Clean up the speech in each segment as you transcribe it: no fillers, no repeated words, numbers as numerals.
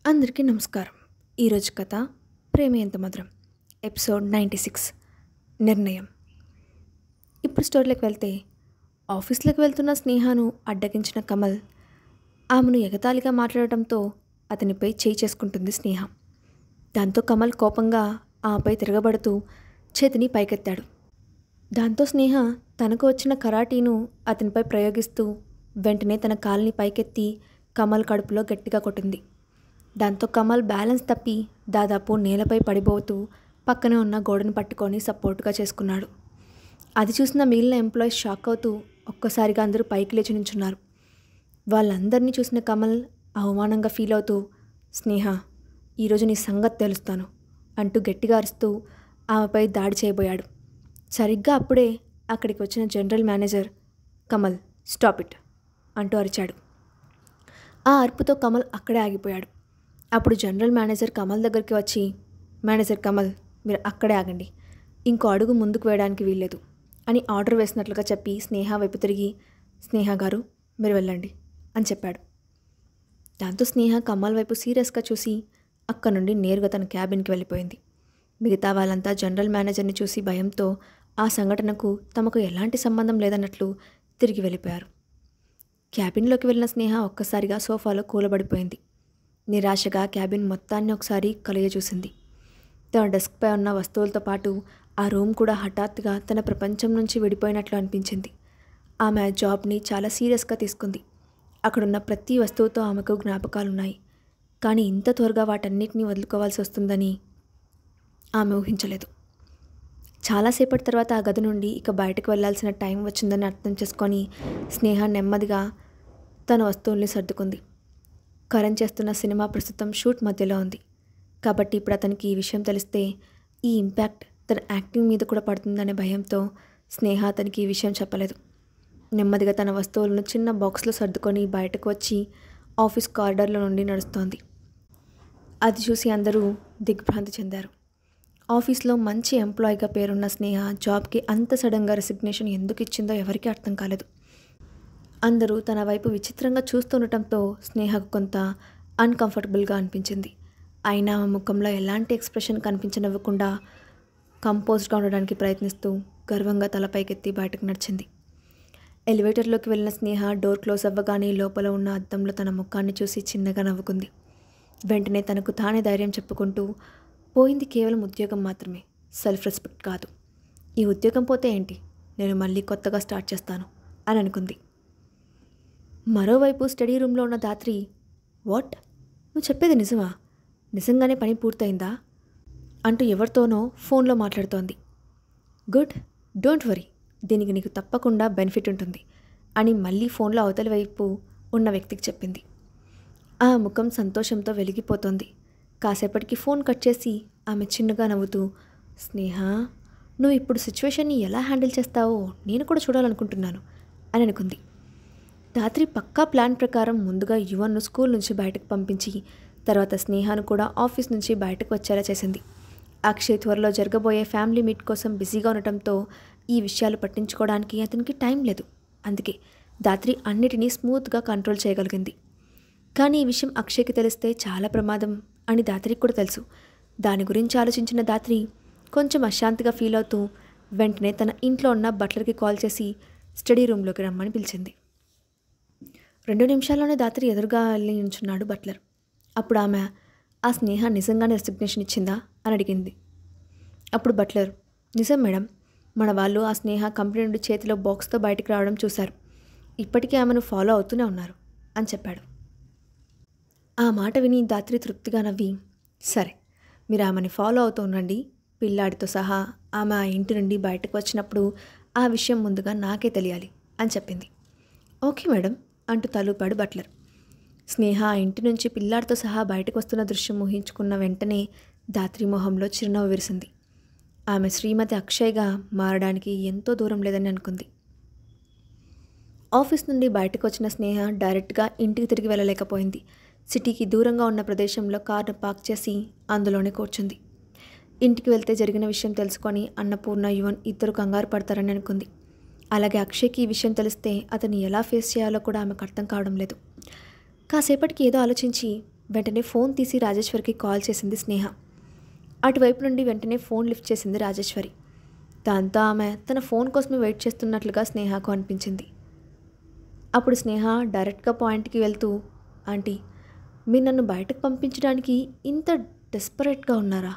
అందరికీ నమస్కారం. ఈరోజు కథ 'ప్రేమ ఎంత మధురం' ఎపిసోడ్ 96 నిర్ణయం. ఇప్పుడు స్టోరీలోకి వెళ్తే, ఆఫీస్లోకి వెళ్తున్న స్నేహను అడ్డగించిన కమల్ ఆమెను ఎగతాళిగా మాట్లాడటంతో అతనిపై చేయి చేసుకుంటుంది స్నేహ. దాంతో కమల్ కోపంగా ఆమెపై తిరగబడుతూ చేతిని పైకెత్తాడు. దాంతో స్నేహ తనకు వచ్చిన కరాటీను అతనిపై ప్రయోగిస్తూ వెంటనే తన కాలుని పైకెత్తి కమల్ కడుపులో గట్టిగా కొట్టింది. దాంతో కమల్ బ్యాలెన్స్ తప్పి దాదాపు నేలపై పడిపోతూ పక్కనే ఉన్న గోడను పట్టుకొని సపోర్ట్గా చేసుకున్నాడు. అది చూసిన మిగిలిన ఎంప్లాయీస్ షాక్ అవుతూ ఒక్కసారిగా అందరూ పైకి లేచి నించున్నారు. వాళ్ళందరినీ చూసిన కమల్ అవమానంగా ఫీల్ అవుతూ, స్నేహ, ఈరోజు నీ సంగతి తెలుస్తాను అంటూ గట్టిగా అరుస్తూ ఆమెపై దాడి చేయబోయాడు. సరిగ్గా అప్పుడే అక్కడికి వచ్చిన general manager, Kamal stop it అంటూ అరిచాడు. ఆ అరుపుతో కమల్ అక్కడే ఆగిపోయాడు. అప్పుడు జనరల్ మేనేజర్ కమల్ దగ్గరికి వచ్చి, మేనేజర్ కమల్, మీరు అక్కడే ఆగండి, ఇంకో అడుగు ముందుకు వేయడానికి వీల్లేదు అని ఆర్డర్ వేసినట్లుగా చెప్పి స్నేహ వైపు తిరిగి, స్నేహ గారు మీరు వెళ్ళండి అని చెప్పాడు. దాంతో స్నేహ కమల్ వైపు సీరియస్గా చూసి అక్కడి నుండి నేరుగా తన క్యాబిన్కి వెళ్ళిపోయింది. మిగతా వాళ్ళంతా జనరల్ మేనేజర్ని చూసి భయంతో ఆ సంఘటనకు తమకు ఎలాంటి సంబంధం లేదన్నట్లు తిరిగి వెళ్ళిపోయారు. క్యాబిన్లోకి వెళ్ళిన స్నేహ ఒక్కసారిగా సోఫాలో కూలబడిపోయింది. నిరాశగా క్యాబిన్ మొత్తాన్ని ఒకసారి చూసింది. తన డెస్క్పై ఉన్న వస్తువులతో పాటు ఆ రూమ్ కూడా హఠాత్తుగా తన ప్రపంచం నుంచి విడిపోయినట్లు అనిపించింది. ఆమె ఆ జాబ్ని చాలా సీరియస్గా తీసుకుంది. అక్కడున్న ప్రతి వస్తువుతో ఆమెకు జ్ఞాపకాలున్నాయి. కానీ ఇంత త్వరగా వాటన్నిటినీ వదులుకోవాల్సి వస్తుందని ఆమె ఊహించలేదు. చాలాసేపటి తర్వాత ఆ గది నుండి ఇక బయటకు వెళ్లాల్సిన టైం వచ్చిందని అర్థం చేసుకొని స్నేహ నెమ్మదిగా తన వస్తువుల్ని సర్దుకుంది. కరణ్ చేస్తున్న సినిమా ప్రస్తుతం షూట్ మధ్యలో ఉంది కాబట్టి ఇప్పుడు అతనికి ఈ విషయం తెలిస్తే ఈ ఇంపాక్ట్ తన యాక్టింగ్ మీద కూడా పడుతుందనే భయంతో స్నేహ అతనికి ఈ విషయం చెప్పలేదు. నెమ్మదిగా తన వస్తువులను చిన్న బాక్స్లో సర్దుకొని బయటకు వచ్చి ఆఫీస్ కారిడార్లో నుండి నడుస్తోంది. అది చూసి అందరూ దిగ్భ్రాంతి చెందారు. ఆఫీస్లో మంచి ఎంప్లాయీగా పేరున్న స్నేహ జాబ్కి అంత సడన్గా రెసిగ్నేషన్ ఎందుకు ఇచ్చిందో ఎవరికీ అర్థం కాలేదు. అందరూ తన వైపు విచిత్రంగా చూస్తుండటంతో స్నేహకు కొంత అన్కంఫర్టబుల్గా అనిపించింది. అయినా ఆమె ముఖంలో ఎలాంటి ఎక్స్ప్రెషన్ కనిపించనివ్వకుండా కంపోజ్డ్గా ఉండడానికి ప్రయత్నిస్తూ గర్వంగా తలపైకెత్తి బయటకు నడిచింది. ఎలివేటర్లోకి వెళ్ళిన స్నేహ డోర్ క్లోజ్ అవ్వగానే లోపల ఉన్న అద్దంలో తన ముఖాన్ని చూసి చిన్నగా నవ్వుకుంది. వెంటనే తనకు తానే ధైర్యం చెప్పుకుంటూ, పోయింది కేవలం ఉద్యోగం మాత్రమే, సెల్ఫ్ రెస్పెక్ట్ కాదు. ఈ ఉద్యోగం పోతే ఏంటి, నేను మళ్ళీ కొత్తగా స్టార్ట్ చేస్తాను అని అనుకుంది. మరోవైపు స్టడీ రూమ్లో ఉన్న ధాత్రి, వాట్, నువ్వు చెప్పేది నిజమా, నిజంగానే పని పూర్తయిందా అంటూ ఎవరితోనో ఫోన్లో మాట్లాడుతోంది. గుడ్, డోంట్ వరీ, దీనికి నీకు తప్పకుండా బెనిఫిట్ ఉంటుంది అని మళ్ళీ ఫోన్లో అవతలి వైపు ఉన్న వ్యక్తికి చెప్పింది. ఆ ముఖం సంతోషంతో వెలిగిపోతోంది. కాసేపటికి ఫోన్ కట్ చేసి ఆమె చిన్నగా నవ్వుతూ, స్నేహ, నువ్వు ఇప్పుడు సిచ్యువేషన్ని ఎలా హ్యాండిల్ చేస్తావో నేను కూడా చూడాలనుకుంటున్నాను అని అనుకుంది. ధాత్రి పక్కా ప్లాన్ ప్రకారం ముందుగా యువన్ను స్కూల్ నుంచి బయటకు పంపించి తర్వాత స్నేహాను కూడా ఆఫీస్ నుంచి బయటకు వచ్చేలా చేసింది. అక్షయ్ త్వరలో జరగబోయే ఫ్యామిలీ మీట్ కోసం బిజీగా ఉండటంతో ఈ విషయాలు పట్టించుకోవడానికి అతనికి టైం లేదు. అందుకే ధాత్రి అన్నిటినీ స్మూత్గా కంట్రోల్ చేయగలిగింది. కానీ ఈ విషయం అక్షయ్కి తెలిస్తే చాలా ప్రమాదం అని ధాత్రికి కూడా తెలుసు. దాని గురించి ఆలోచించిన ధాత్రి కొంచెం అశాంతిగా ఫీల్ అవుతూ వెంటనే తన ఇంట్లో ఉన్న బట్లర్కి కాల్ చేసి స్టడీ రూమ్లోకి రమ్మని పిలిచింది. 2 నిమిషాల్లోనే ధాత్రి ఎదురుగా వెళ్ళి నించున్నాడు బట్లర్. అప్పుడు ఆమె, ఆ స్నేహ నిజంగానే రెసిగ్నేషన్ ఇచ్చిందా అని అడిగింది. అప్పుడు బట్లర్, నిజం మేడం, మన వాళ్ళు ఆ స్నేహ కంపెనీ నుండి చేతిలో బాక్స్తో బయటికి రావడం చూశారు. ఇప్పటికీ ఆమెను ఫాలో అవుతూనే ఉన్నారు అని చెప్పాడు. ఆ మాట విని ధాత్రి తృప్తిగా నవ్వి, సరే, మీరు ఆమెని ఫాలో అవుతూ ఉండండి, పిల్లాడితో సహా ఆమె ఆ ఇంటి నుండి బయటకు వచ్చినప్పుడు ఆ విషయం ముందుగా నాకే తెలియాలి అని చెప్పింది. ఓకే మేడం అంటూ తలూపాడు బట్లర్. స్నేహ ఆ ఇంటి నుంచి పిల్లాడితో సహా బయటకు వస్తున్న దృశ్యం ఊహించుకున్న వెంటనే ధాత్రి మొహంలో చిరునవ్వు విరిసింది. ఆమె శ్రీమతి అక్షయ్గా మారడానికి ఎంతో దూరం లేదని అనుకుంది. ఆఫీస్ నుండి బయటకు వచ్చిన స్నేహ డైరెక్ట్గా ఇంటికి తిరిగి వెళ్ళలేకపోయింది. సిటీకి దూరంగా ఉన్న ప్రదేశంలో కారును పార్క్ చేసి అందులోనే కూర్చుంది. ఇంటికి వెళ్తే జరిగిన విషయం తెలుసుకొని అన్నపూర్ణ, యువన్ ఇద్దరు కంగారు పడతారని అనుకుంది. అలాగే అక్షయ్కి ఈ విషయం తెలిస్తే అతన్ని ఎలా ఫేస్ చేయాలో కూడా ఆమెకు అర్థం కావడం లేదు. కాసేపటికి ఏదో ఆలోచించి, వెంటనే ఫోన్ తీసి రాజేశ్వరికి కాల్ చేసింది స్నేహ. అటువైపు నుండి వెంటనే ఫోన్ లిఫ్ట్ చేసింది రాజేశ్వరి. దాంతో ఆమె తన ఫోన్ కోసమే వెయిట్ చేస్తున్నట్లుగా స్నేహకు అనిపించింది. అప్పుడు స్నేహ డైరెక్ట్గా పాయింట్కి వెళ్తూ, ఆంటీ, మీరు నన్ను బయటకు పంపించడానికి ఇంత డెస్పరేట్గా ఉన్నారా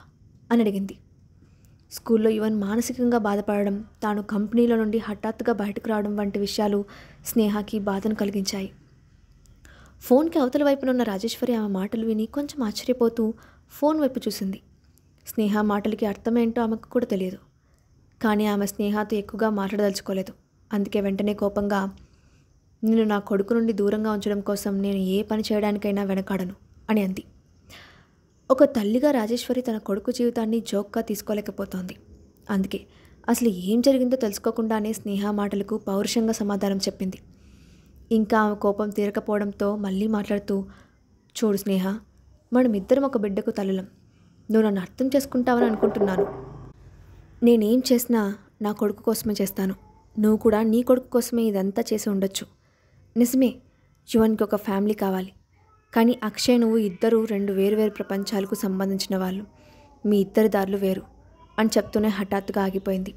అని అడిగింది. స్కూల్లో యువన్ మానసికంగా బాధపడడం, తాను కంపెనీలో నుండి హఠాత్తుగా బయటకు రావడం వంటి విషయాలు స్నేహకి బాధను కలిగించాయి. ఫోన్కి అవతల వైపున ఉన్న రాజేశ్వరి ఆమె మాటలు విని కొంచెం ఆశ్చర్యపోతూ ఫోన్ వైపు చూసింది. స్నేహ మాటలకి అర్థమేంటో ఆమెకు కూడా తెలియదు. కానీ ఆమె స్నేహతో ఎక్కువగా మాట్లాడదలుచుకోలేదు. అందుకే వెంటనే కోపంగా, నేను నా కొడుకు నుండి దూరంగా ఉంచడం కోసం నేను ఏ పని చేయడానికైనా వెనకాడను అని అంది. ఒక తల్లిగా రాజేశ్వరి తన కొడుకు జీవితాన్ని జోక్గా తీసుకోలేకపోతోంది. అందుకే అసలు ఏం జరిగిందో తెలుసుకోకుండానే స్నేహ మాటలకు పౌరుషంగా సమాధానం చెప్పింది. ఇంకా ఆమె కోపం తీరకపోవడంతో మళ్ళీ మాట్లాడుతూ, చూడు స్నేహ, మనమిద్దరం ఒక బిడ్డకు తల్లులం. నువ్వు నన్ను అర్థం చేసుకుంటావని అనుకుంటున్నాను. నేనేం చేసినా నా కొడుకు కోసమే చేస్తాను. నువ్వు కూడా నీ కొడుకు కోసమే ఇదంతా చేసి ఉండొచ్చు. నిజమే, యువన్కి ఒక ఫ్యామిలీ కావాలి. కానీ అక్షయ్, నువ్వు ఇద్దరు రెండు వేరువేరు ప్రపంచాలకు సంబంధించిన వాళ్ళు. మీ ఇద్దరి దారులు వేరు అని చెప్తూనే హఠాత్తుగా ఆగిపోయింది.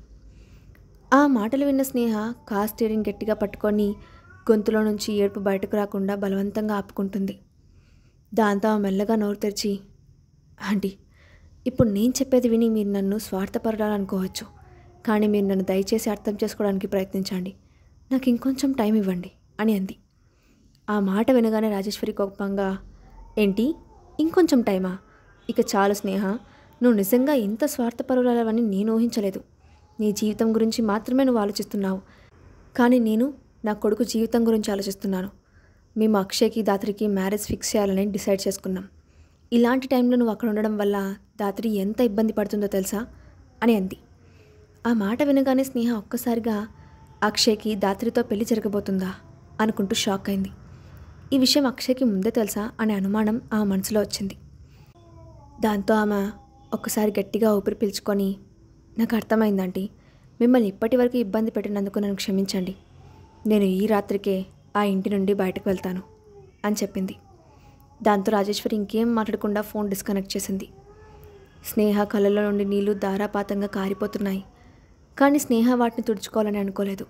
ఆ మాటలు విన్న స్నేహ కార్ స్టీరింగ్ గట్టిగా పట్టుకొని గొంతులో నుంచి ఏడుపు బయటకు రాకుండా బలవంతంగా ఆపుకుంటుంది. దాంతో ఆమె మెల్లగా నోరు తెరిచి, ఆంటీ, ఇప్పుడు నేను చెప్పేది విని మీరు నన్ను స్వార్థపడాలనుకోవచ్చు. కానీ మీరు నన్ను దయచేసి అర్థం చేసుకోవడానికి ప్రయత్నించండి. నాకు ఇంకొంచెం టైం ఇవ్వండి అని అంది. ఆ మాట వినగానే రాజేశ్వరి కోపంగా, ఏంటి ఇంకొంచెం టైమా? ఇక చాలు స్నేహ, నువ్వు నిజంగా ఇంత స్వార్థపరురాలవని నేను ఊహించలేదు. నీ జీవితం గురించి మాత్రమే నువ్వు ఆలోచిస్తున్నావు. కానీ నేను నా కొడుకు జీవితం గురించి ఆలోచిస్తున్నాను. మేము అక్షయ్కి దాత్రికి మ్యారేజ్ ఫిక్స్ చేయాలని డిసైడ్ చేసుకున్నాం. ఇలాంటి టైంలో నువ్వు అక్కడ ఉండడం వల్ల దాత్రి ఎంత ఇబ్బంది పడుతుందో తెలుసా అని అంది. ఆ మాట వినగానే స్నేహ ఒక్కసారిగా అక్షయ్కి దాత్రితో పెళ్లి జరగబోతుందా అనుకుంటూ షాక్ అయింది. ఈ విషయం అక్షయ్కి ముందే తెలుసా అనే అనుమానం ఆమె మనసులో వచ్చింది. దాంతో ఆమె ఒక్కసారి గట్టిగా ఊపిరి పీల్చుకొని, నాకు అర్థమైందంటీ, మిమ్మల్ని ఇప్పటి వరకు ఇబ్బంది పెట్టినందుకు నన్ను క్షమించండి. నేను ఈ రాత్రికే ఆ ఇంటి నుండి బయటకు వెళ్తాను అని చెప్పింది. దాంతో రాజేశ్వరి ఇంకేం మాట్లాడకుండా ఫోన్ డిస్కనెక్ట్ చేసింది. స్నేహ కళ్ళలో నుండి నీళ్లు ధారాపాతంగా కారిపోతున్నాయి. కానీ స్నేహ వాటిని తుడుచుకోవాలని అనుకోలేదు.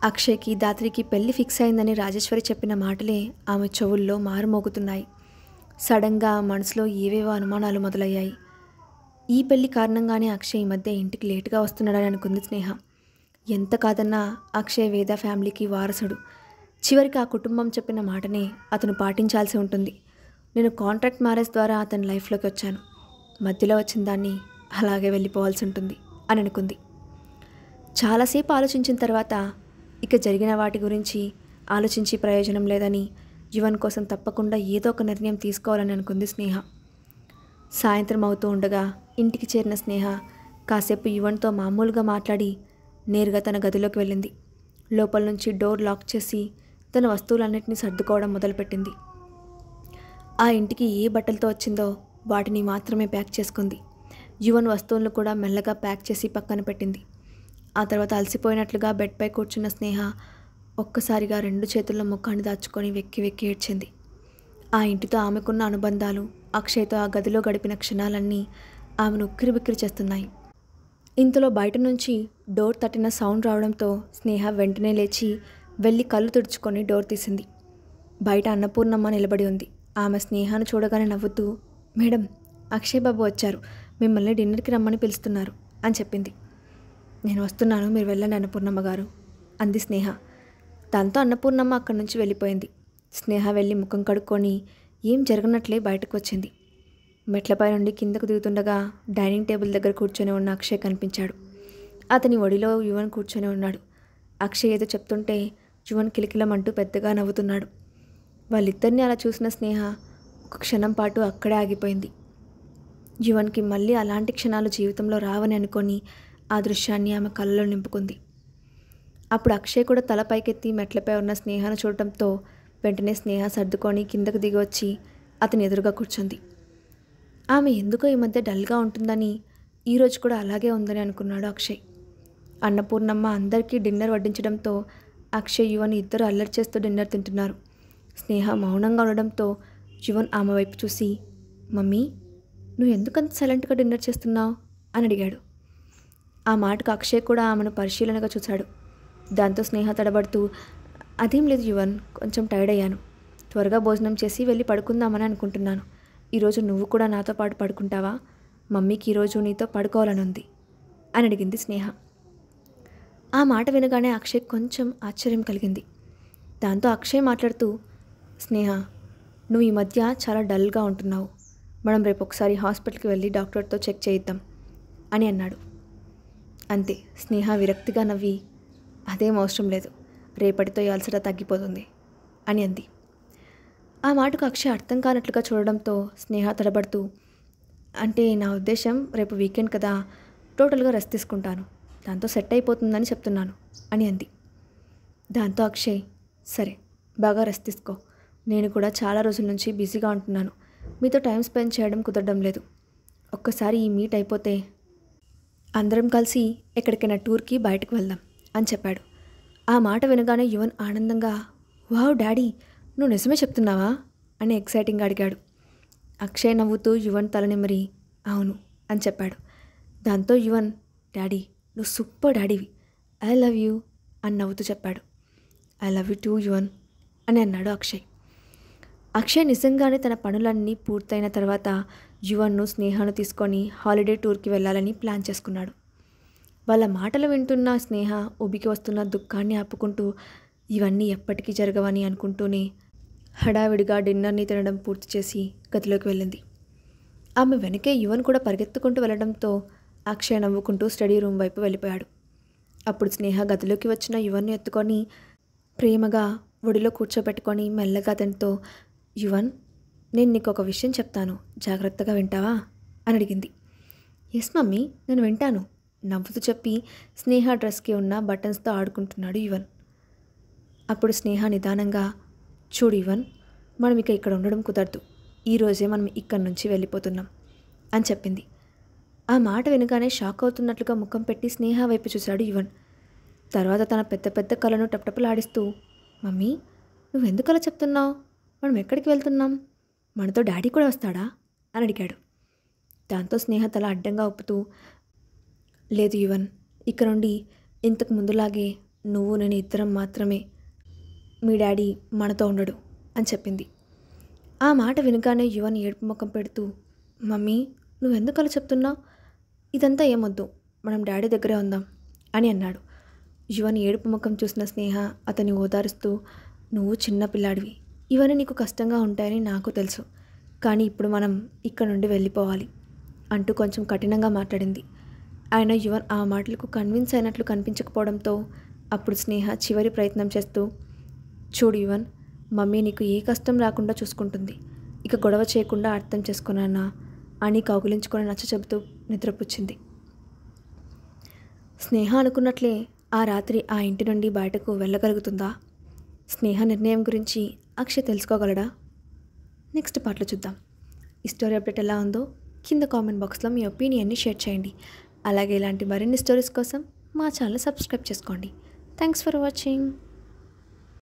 అక్షయ్కి దాత్రికి పెళ్లి ఫిక్స్ అయిందని రాజేశ్వరి చెప్పిన మాటలే ఆమె చెవుల్లో మారుమోగుతున్నాయి. సడన్గా మనసులో ఏవేవో అనుమానాలు మొదలయ్యాయి. ఈ పెళ్లి కారణంగానే అక్షయ్ ఈ మధ్య ఇంటికి లేటుగా వస్తున్నాడని అనుకుంది స్నేహ. ఎంత కాదన్నా అక్షయ్ వేద ఫ్యామిలీకి వారసుడు. చివరికి ఆ కుటుంబం చెప్పిన మాటనే అతను పాటించాల్సి ఉంటుంది. నేను కాంట్రాక్ట్ మ్యారేజ్ ద్వారా అతని లైఫ్లోకి వచ్చాను. మధ్యలో వచ్చిన దాన్ని అలాగే వెళ్ళిపోవాల్సి ఉంటుంది అని అనుకుంది. చాలాసేపు ఆలోచించిన తర్వాత ఇక జరిగిన వాటి గురించి ఆలోచించి ప్రయోజనం లేదని, యువన్ కోసం తప్పకుండా ఏదో ఒక నిర్ణయం తీసుకోవాలని అనుకుంది స్నేహ. సాయంత్రం అవుతూ ఉండగా ఇంటికి చేరిన స్నేహ కాసేపు యువన్తో మామూలుగా మాట్లాడి నేరుగా తన గదిలోకి వెళ్ళింది. లోపల నుంచి డోర్ లాక్ చేసి తన వస్తువులన్నింటినీ సర్దుకోవడం మొదలుపెట్టింది. ఆ ఇంటికి ఏ బట్టలతో వచ్చిందో వాటిని మాత్రమే ప్యాక్ చేసుకుంది. యువన్ వస్తువులను కూడా మెల్లగా ప్యాక్ చేసి పక్కన పెట్టింది. ఆ తర్వాత అలసిపోయినట్లుగా బెడ్పై కూర్చున్న స్నేహ ఒక్కసారిగా రెండు చేతుల్లో ముఖాన్ని దాచుకొని వెక్కి వెక్కి ఏడ్చింది. ఆ ఇంటితో ఆమెకున్న అనుబంధాలు, అక్షయ్తో ఆ గదిలో గడిపిన క్షణాలన్నీ ఆమెను ఉక్కిరిబిక్కిరి చేస్తున్నాయి. ఇంతలో బయట నుంచి డోర్ తట్టిన సౌండ్ రావడంతో స్నేహ వెంటనే లేచి వెళ్ళి కళ్ళు తుడుచుకొని డోర్ తీసింది. బయట అన్నపూర్ణమ్మ నిలబడి ఉంది. ఆమె స్నేహను చూడగానే నవ్వుతూ, మేడం, అక్షయ్ బాబు వచ్చారు, మిమ్మల్ని డిన్నర్కి రమ్మని పిలుస్తున్నారు అని చెప్పింది. నేను వస్తున్నాను, మీరు వెళ్ళండి అన్నపూర్ణమ్మ గారు అంది స్నేహ. దాంతో అన్నపూర్ణమ్మ అక్కడి నుంచి వెళ్ళిపోయింది. స్నేహ వెళ్ళి ముఖం కడుక్కొని ఏం జరగనట్లే బయటకు వచ్చింది. మెట్లపై నుండి కిందకు దిగుతుండగా డైనింగ్ టేబుల్ దగ్గర కూర్చొని ఉన్న అక్షయ్ కనిపించాడు. అతని ఒడిలో యువన్ కూర్చొని ఉన్నాడు. అక్షయ్ ఏదో చెప్తుంటే యువన్ కిలకిలమంటూ పెద్దగా నవ్వుతున్నాడు. వాళ్ళిద్దరిని అలా చూసిన స్నేహ ఒక క్షణం పాటు అక్కడే ఆగిపోయింది. యువన్కి మళ్ళీ అలాంటి క్షణాలు జీవితంలో రావని అనుకొని ఆ దృశ్యాన్ని ఆమె కళ్ళలో నింపుకుంది. అప్పుడు అక్షయ్ కూడా తల పైకెత్తి మెట్లపై ఉన్న స్నేహను చూడటంతో వెంటనే స్నేహ సర్దుకొని కిందకు దిగి వచ్చి అతని ఎదురుగా కూర్చుంది. ఆమె ఎందుకో ఈ మధ్య డల్గా ఉంటుందని, ఈరోజు కూడా అలాగే ఉందని అనుకున్నాడు అక్షయ్. అన్నపూర్ణమ్మ అందరికీ డిన్నర్ వడ్డించడంతో అక్షయ్, యువన్ ఇద్దరు అల్లరి చేస్తూ డిన్నర్ తింటున్నారు. స్నేహ మౌనంగా ఉండడంతో యువన్ ఆమె వైపు చూసి, మమ్మీ నువ్వు ఎందుకంత సైలెంట్గా డిన్నర్ చేస్తున్నావు అని అడిగాడు. ఆ మాటకు అక్షయ్ కూడా ఆమెను పరిశీలనగా చూశాడు. దాంతో స్నేహ తడబడుతూ, అదేం లేదు యువన్, కొంచెం టైర్డ్ అయ్యాను. త్వరగా భోజనం చేసి వెళ్ళి పడుకుందామని అనుకుంటున్నాను. ఈరోజు నువ్వు కూడా నాతో పాటు పడుకుంటావా? మమ్మీకి ఈరోజు నీతో పడుకోవాలని ఉంది అని అడిగింది స్నేహ. ఆ మాట వినగానే అక్షయ్ కొంచెం ఆశ్చర్యం కలిగింది. దాంతో అక్షయ్ మాట్లాడుతూ, స్నేహ నువ్వు ఈ మధ్య చాలా డల్గా ఉంటున్నావు. మనం రేపు ఒకసారి హాస్పిటల్కి వెళ్ళి డాక్టర్తో చెక్ చేయిద్దాం అని అన్నాడు. అంతే. స్నేహ విరక్తిగా నవ్వి, అదేం అవసరం లేదు, రేపటితో ఈ అలసట తగ్గిపోతుంది అని అంది. ఆ మాటకు అక్షయ్ అర్థం కానట్లుగా చూడడంతో స్నేహ తడబడుతూ, అంటే నా ఉద్దేశం రేపు వీకెండ్ కదా, టోటల్గా రెస్ట్ తీసుకుంటాను, దాంతో సెట్ అయిపోతుందని చెప్తున్నాను అని అంది. దాంతో అక్షయ్, సరే బాగా రెస్ట్ తీసుకో, నేను కూడా చాలా రోజుల నుంచి బిజీగా ఉంటున్నాను, మీతో టైం స్పెండ్ చేయడం కుదరడం లేదు. ఒక్కసారి ఈ మీట్ అయిపోతే అందరం కలిసి ఎక్కడికైనా టూర్కి బయటకు వెళ్దాం అని చెప్పాడు. ఆ మాట వినగానే యువన్ ఆనందంగా, వావ్ డాడీ, నువ్వు నిజమే చెప్తున్నావా అని ఎక్సైటింగ్గా అడిగాడు. అక్షయ్ నవ్వుతూ యువన్ తల నిమిరి, అవును అని చెప్పాడు. దాంతో యువన్, డాడీ నువ్వు సూపర్ డాడీవి, ఐ లవ్ యూ అని నవ్వుతూ చెప్పాడు. I love you two Yuvan అని అన్నాడు అక్షయ్. అక్షయ్ నిజంగానే తన పనులన్నీ పూర్తయిన తర్వాత యువన్ను స్నేహను తీసుకొని హాలిడే టూర్కి వెళ్ళాలని ప్లాన్ చేసుకున్నాడు. వాళ్ళ మాటలు వింటున్న స్నేహ ఉబికి వస్తున్న దుఃఖాన్ని ఆపుకుంటూ ఇవన్నీ ఎప్పటికీ జరగవని అనుకుంటూనే హడావిడిగా డిన్నర్ని తినడం పూర్తి చేసి గదిలోకి వెళ్ళింది. ఆమె వెనకే యువన్ కూడా పరిగెత్తుకుంటూ వెళ్ళడంతో అక్షయ్ నవ్వుకుంటూ స్టడీ రూమ్ వైపు వెళ్ళిపోయాడు. అప్పుడు స్నేహ గదిలోకి వచ్చిన యువన్ను ఎత్తుకొని ప్రేమగా ఒడిలో కూర్చోబెట్టుకొని మెల్లగా అతనితో, యువన్ నేను నీకు ఒక విషయం చెప్తాను, జాగ్రత్తగా వింటావా అని అడిగింది. ఎస్ మమ్మీ, నేను వింటాను నవ్వుతూ చెప్పి స్నేహ డ్రెస్కి ఉన్న బటన్స్తో ఆడుకుంటున్నాడు యువన్. అప్పుడు స్నేహ నిదానంగా, చూడు యువన్, మనం ఇక ఇక్కడ ఉండడం కుదరదు, ఈరోజే మనం ఇక్కడి నుంచి వెళ్ళిపోతున్నాం అని చెప్పింది. ఆ మాట వినగానే షాక్ అవుతున్నట్లుగా ముఖం పెట్టి స్నేహ వైపు చూశాడు యువన్. తర్వాత తన పెద్ద పెద్ద కళ్ళను టపటపలాడిస్తూ, మమ్మీ నువ్వెందుకు అలా చెప్తున్నావు, మనం ఎక్కడికి వెళ్తున్నాం, మనతో డాడీ కూడా వస్తాడా అని అడిగాడు. దాంతో స్నేహ తల అడ్డంగా ఊపుతూ, లేదు యువన్, ఇక నుండి ఇంతకు ముందులాగే నువ్వు నేను ఇద్దరం మాత్రమే, మీ డాడీ మనతో ఉండడు అని చెప్పింది. ఆ మాట వినగానే యువన్ ఏడుపు ముఖం పెడుతూ, మమ్మీ నువ్వెందుకు అలా చెప్తున్నావు, ఇదంతా ఏమొద్దు, మనం డాడీ దగ్గరే ఉందాం అని అన్నాడు. యువన్ ఏడుపు ముఖం చూసిన స్నేహ అతన్ని ఓదారుస్తూ, నువ్వు చిన్న పిల్లాడివి, ఇవన్నీ నీకు కష్టంగా ఉంటాయని నాకు తెలుసు, కానీ ఇప్పుడు మనం ఇక్కడ నుండి వెళ్ళిపోవాలి అంటూ కొంచెం కఠినంగా మాట్లాడింది. ఆయన యువన్ ఆ మాటలకు కన్విన్స్ అయినట్లు కనిపించకపోవడంతో అప్పుడు స్నేహ చివరి ప్రయత్నం చేస్తూ, చూడు యువన్, మమ్మీ నీకు ఏ కష్టం రాకుండా చూసుకుంటుంది, ఇక గొడవ చేయకుండా అర్థం చేసుకున్నానా అని కౌగిలించుకొని నచ్చ చెబుతూ నిద్రపుచ్చింది. స్నేహ అనుకున్నట్లే ఆ రాత్రి ఆ ఇంటి నుండి బయటకు వెళ్ళగలుగుతుందా? స్నేహ నిర్ణయం గురించి అక్షయ్ తెలుసుకోగలడా? నెక్స్ట్ పార్ట్లో చూద్దాం. ఈ స్టోరీ అప్డేట్ ఎలా ఉందో కింద కామెంట్ బాక్స్లో మీ ఒపీనియన్ని షేర్ చేయండి. అలాగే ఇలాంటి మరిన్ని స్టోరీస్ కోసం మా ఛానల్ సబ్స్క్రైబ్ చేసుకోండి. Thanks for watching.